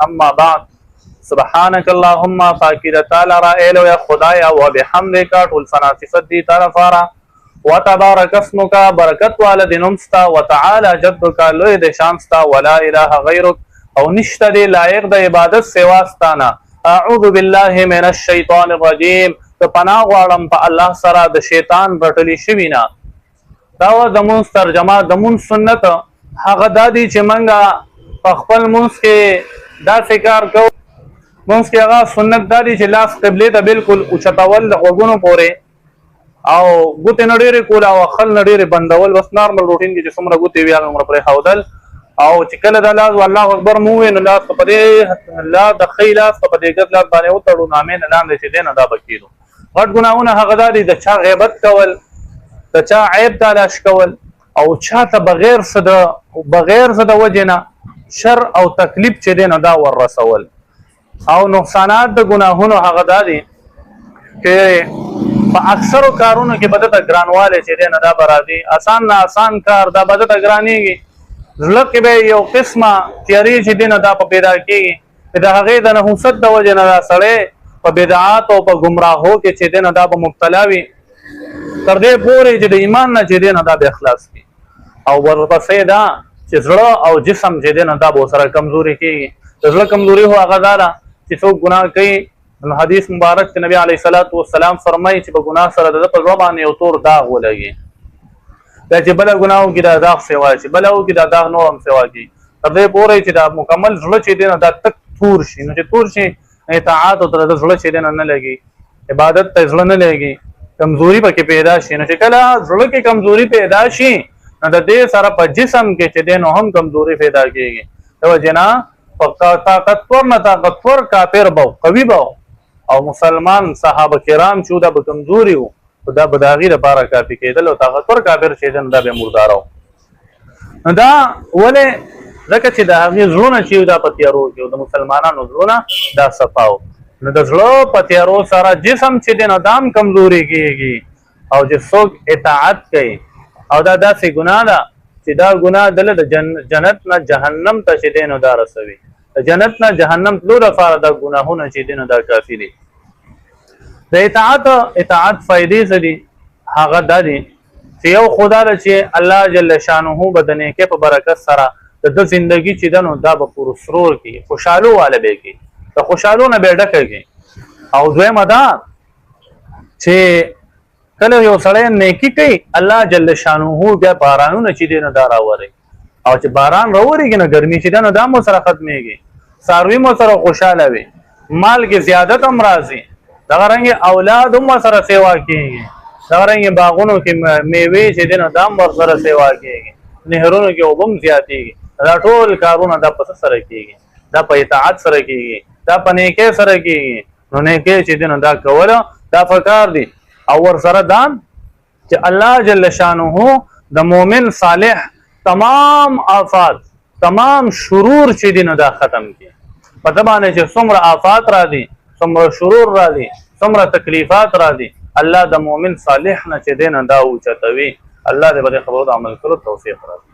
اما بعد سبحانك اللهم فاکر تعالی را ایلو یا خدایا و بحمدک ټول ثنا صفت دی تعالی فارا وتبارك اسمك برکت والد نمستا وتعالى جدك لوی د شانستا ولا اله غیرک او نشته دی لایق د عبادت سواستانا. اعوذ بالله من الشیطان الرجیم ته پناه غواړم په الله سره د شیطان رټلی شوي نه. دا د مونځ ترجمه د مونځ سنت هغه دا دی چې موږ په خپل مونځ کې داسې کار کوو. مونځ کې هغه سنت دا دی چې لاس قبلې ته بالکل اوچتول د غوږونو پورې او ګوتې نه ډېرې کول او خل نه ډېرې بندول. بس نارمل روټین کې چې څومره ګوتې وي هغه عمره پرېښودل او چې کله دا لاس الله اکبر مو ووایو نو لاس په دې الله د ښی لاس په دې ګد لاس باندې وتړو نو امین لاندې چې دی نه دا به کېدو. غټ ګناهونه هغه دا دي د چا غیبت کول، د چا عیب تلاش کول او چاته بغیر څه د وجې نه شر او تکلیف چې دی نو دا ور رسول. او نقصانات د ګناهونو هغه دا دي چې په اکثرو کارونو کې به دته ګرانوالی چې دی نه دا به راځي. آسان نه آسان کار دا به دته ګرانېږي. زړه کې به یو قسمه تیاري چې دی نه دا په پیدا کېږي چې د هغې د نحوست د وجې نه دا سړی په بدعات او په ګمراهو کې چې دی نه دا به مبتلا وي تر دې پورې چې د ایمان نه چې دی نه دا به اخلاص کړي. او ورپسې دا چې زړه او جسم چې دی نه دا به ورسره کمزوري کېږي. د زړه کمزوري خو هغه دا ده چې څوک ګناه کوي نو حدیث مبارک کې نبی علیه الصلاۃ والسلام فرمایي چې په ګناه سره د په زړه باندې یو تور داغ ولګي. دا چې بله ګناه وکړي دا داغ سیوا شي، بله وکړي دا داغ نور هم سیوا کړي تر دې پورې چې دا مکمل زړه چې دی نه دا تک تور شي. نو چې تور شي اطاعت او د زړه چې دی نه لګي، عبادت ته زړه نه لګي، کمزوري پکې پیدا شي. نو چې کله زړه کې کمزوري پیدا شي نو د دې سره په جسم کې چې دی نو هم کمزوري پیدا کېږي. د وجې نه طاقتور نه طاقتور کافر به قوي به او مسلمان صحابه کرام چې دا به کمزوري وو دا به د هغې دپاره کافي کېدل او طاقتور کافر چې دی دا به مرداره و. نو دا ولې ځکه چې د هغې زړونه چې دا په تیارو کې د مسلمانانو زړونه دا صفا و. نو د زړه په تیارو سره جسم چې دی نو دا هم کمزوري کېږي او چې څوک اطاعت کوي او دا داسې ګناه ده چې دا ګناه دله د جنت نه جهنم ته چې دی نو دا رسوي. د جنت نه جهنم تلو لپاره دا ګناهونه چې دی نو دا کافي دي. د اطاعت فایدې څه دي؟ هغه دا دي چې یو خدا ده چې الله جل شانه به د نیکۍ په برکت سره د ده زندګي چې ده نو دا به پرسرور کړي، خوشحالو واله به کړي، د خوشحالو نه به ډکه کړي. او دویمه دا چې کله یو سړی نیکي کوي الله جل شانه بیا بارانونه چې دی نو دا راوري او چې باران راورېږي نو ګرمي چې ده نو دا مو سره ختمېږي، څاروي مو سره خوشحاله وي، مال کې زیادت هم راځي، دغه رنګې اولاد هم سره سیوا کېږي، دغه رنګې باغونو کې میوې چې دی نو دا هم ورسره سیوا کېږي، نهرونو کې اوبه هم زیاتېږي. دا ټول کارونه دا په څه سره کېږي؟ دا په اطاعت سره کېږي، دا په نیکۍ سره کېږي. نو نیکۍ چې دی نو دا کوله دا پکار دي. او ورسره دا چې الله جل شانه د مؤمن صالح تمام آفات تمام شرور چې دی نو دا ختم کړي. په ده باندې چې څومره آفات راځي، څومره شرور راځي، څومره تکلیفات راځي، الله د مؤمن صالح نه چې دی نو دا اوچتوي. الله دې په دې خبرو د عمل کولو توفیق راکړي.